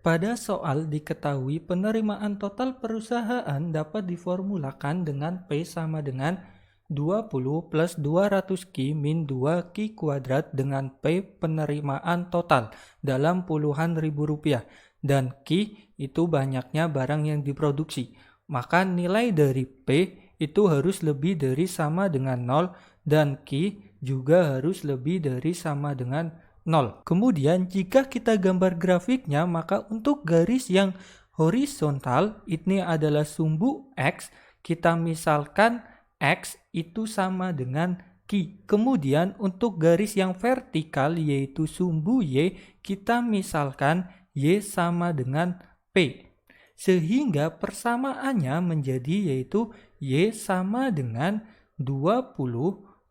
Pada soal diketahui penerimaan total perusahaan dapat diformulakan dengan P sama dengan 20 plus 200Q min 2Q kuadrat dengan P penerimaan total dalam puluhan ribu rupiah. Dan Q itu banyaknya barang yang diproduksi. Maka nilai dari P itu harus lebih dari sama dengan 0 dan Q juga harus lebih dari sama dengan 0. Kemudian jika kita gambar grafiknya, maka untuk garis yang horizontal ini adalah sumbu X. Kita misalkan X itu sama dengan Q. Kemudian untuk garis yang vertikal yaitu sumbu Y, kita misalkan Y sama dengan P. Sehingga persamaannya menjadi yaitu Y sama dengan 20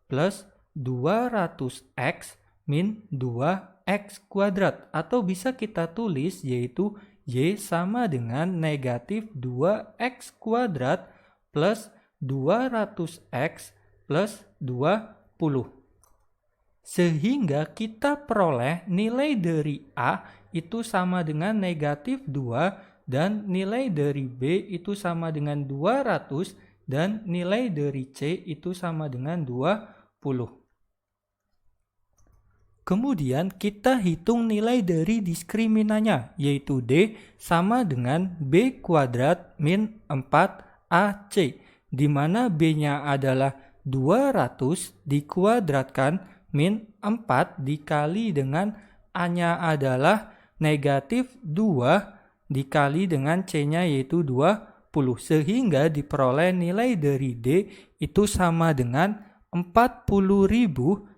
plus 200X min 2x kuadrat, atau bisa kita tulis yaitu Y sama dengan negatif 2x kuadrat plus 200x plus 20. Sehingga kita peroleh nilai dari A itu sama dengan negatif 2 dan nilai dari B itu sama dengan 200 dan nilai dari C itu sama dengan 20. Kemudian kita hitung nilai dari diskriminannya, yaitu D sama dengan B kuadrat min 4AC, di mana B-nya adalah 200 dikuadratkan min 4 dikali dengan A-nya adalah negatif 2 dikali dengan C-nya yaitu 20, sehingga diperoleh nilai dari D itu sama dengan 40.160.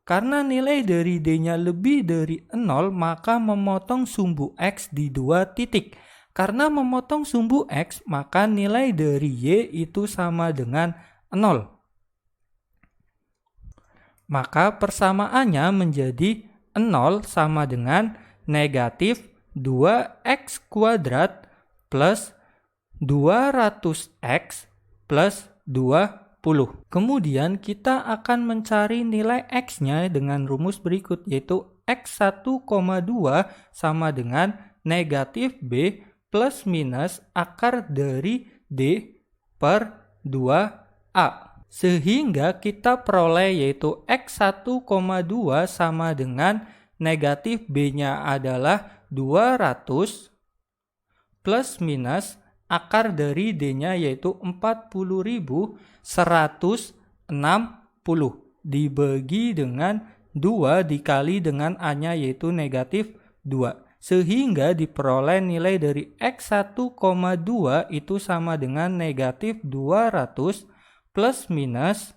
Karena nilai dari D-nya lebih dari 0, maka memotong sumbu X di 2 titik. Karena memotong sumbu X, maka nilai dari Y itu sama dengan 0. Maka persamaannya menjadi 0 sama dengan negatif 2X kuadrat plus 200X plus 20. Kemudian kita akan mencari nilai X-nya dengan rumus berikut, yaitu X1,2 sama dengan negatif B plus minus akar dari D per 2A. Sehingga kita peroleh yaitu X1,2 sama dengan negatif B-nya adalah 200 plus minus akar dari D-nya yaitu 40.160 dibagi dengan 2 dikali dengan A-nya yaitu negatif 2. Sehingga diperoleh nilai dari X1,2 itu sama dengan negatif 200 plus minus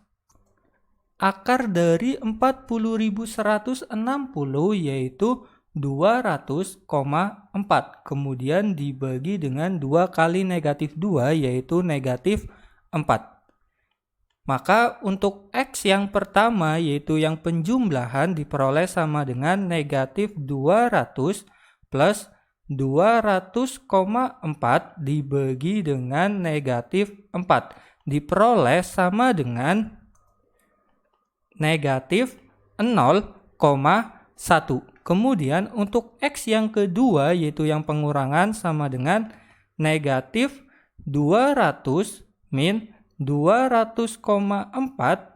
akar dari 40.160 yaitu 200,4, kemudian dibagi dengan 2 kali negatif 2 yaitu negatif 4. Maka untuk X yang pertama yaitu yang penjumlahan diperoleh sama dengan negatif 200 plus 200,4 dibagi dengan negatif 4 diperoleh sama dengan negatif 0,1. Kemudian untuk X yang kedua yaitu yang pengurangan sama dengan negatif 200 min 200,4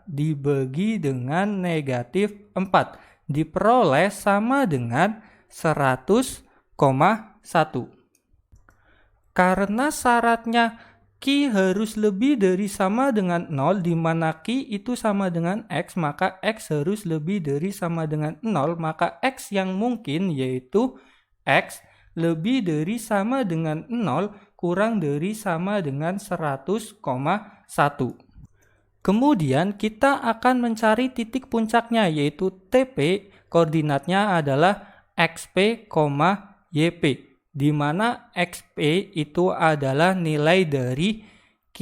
dibagi dengan negatif 4 diperoleh sama dengan 100,1. Karena syaratnya Q harus lebih dari sama dengan 0, di mana Q itu sama dengan X, maka X harus lebih dari sama dengan 0, maka X yang mungkin yaitu X lebih dari sama dengan 0 kurang dari sama dengan 100,1. Kemudian kita akan mencari titik puncaknya yaitu TP, koordinatnya adalah XP, YP. Di mana XP itu adalah nilai dari Q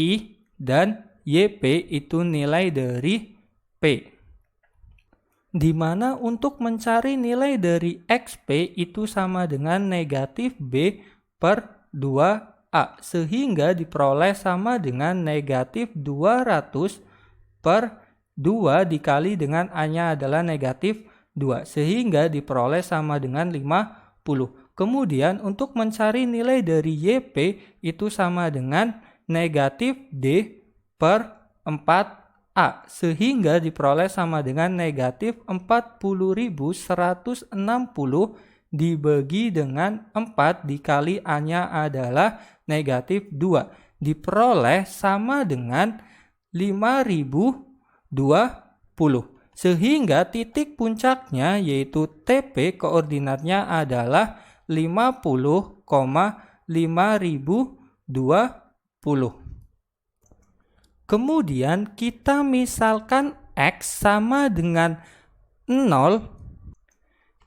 dan YP itu nilai dari P. Di mana untuk mencari nilai dari XP itu sama dengan negatif B per 2A, sehingga diperoleh sama dengan negatif 200 per 2 dikali dengan A-nya adalah negatif 2, sehingga diperoleh sama dengan 50. Kemudian untuk mencari nilai dari YP itu sama dengan negatif D per 4A, sehingga diperoleh sama dengan negatif 40.160 dibagi dengan 4 dikali A-nya adalah negatif 2. Diperoleh sama dengan 5.020. Sehingga titik puncaknya yaitu TP koordinatnya adalah 50,5020. Kemudian kita misalkan X sama dengan 0,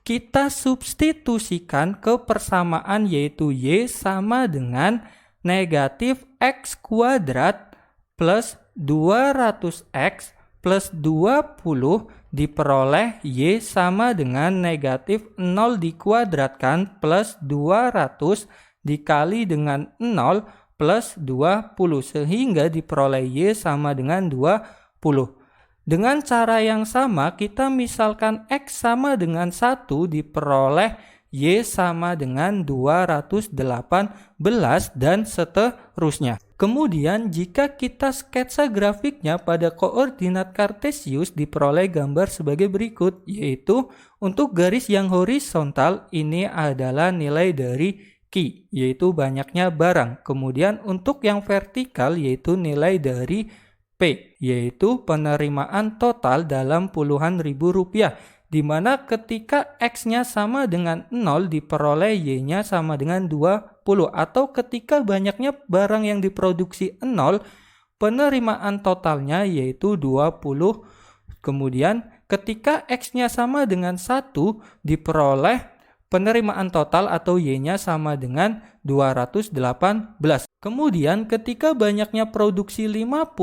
kita substitusikan ke persamaan yaitu Y sama dengan negatif X kuadrat plus 200X plus 20 diperoleh Y sama dengan negatif 0 dikuadratkan plus 200 dikali dengan 0 plus 20, sehingga diperoleh Y sama dengan 20. Dengan cara yang sama kita misalkan X sama dengan 1 diperoleh Y sama dengan 218 dan seterusnya. Kemudian jika kita sketsa grafiknya pada koordinat kartesius diperoleh gambar sebagai berikut, yaitu untuk garis yang horizontal ini adalah nilai dari Q, yaitu banyaknya barang. Kemudian untuk yang vertikal yaitu nilai dari P, yaitu penerimaan total dalam puluhan ribu rupiah, di mana ketika X-nya sama dengan 0 diperoleh Y-nya sama dengan 20, atau ketika banyaknya barang yang diproduksi 0, penerimaan totalnya yaitu 20. Kemudian ketika X-nya sama dengan 1 diperoleh penerimaan total atau Y-nya sama dengan 218. Kemudian ketika banyaknya produksi 50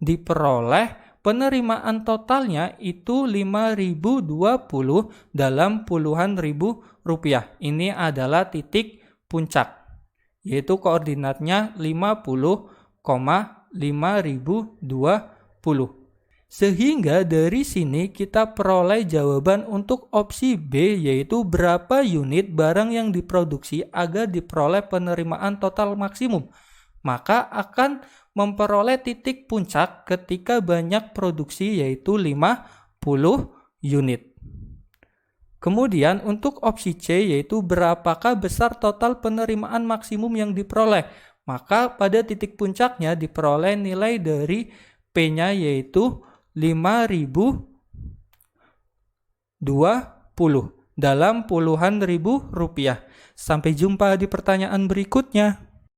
diperoleh penerimaan totalnya itu 5.020 dalam puluhan ribu rupiah. Ini adalah titik puncak, yaitu koordinatnya 50,5020. Sehingga dari sini kita peroleh jawaban untuk opsi B, yaitu berapa unit barang yang diproduksi agar diperoleh penerimaan total maksimum. Maka akan memperoleh titik puncak ketika banyak produksi yaitu 50 unit. Kemudian untuk opsi C yaitu berapakah besar total penerimaan maksimum yang diperoleh. Maka pada titik puncaknya diperoleh nilai dari P-nya yaitu 5.020 dalam puluhan ribu rupiah. Sampai jumpa di pertanyaan berikutnya.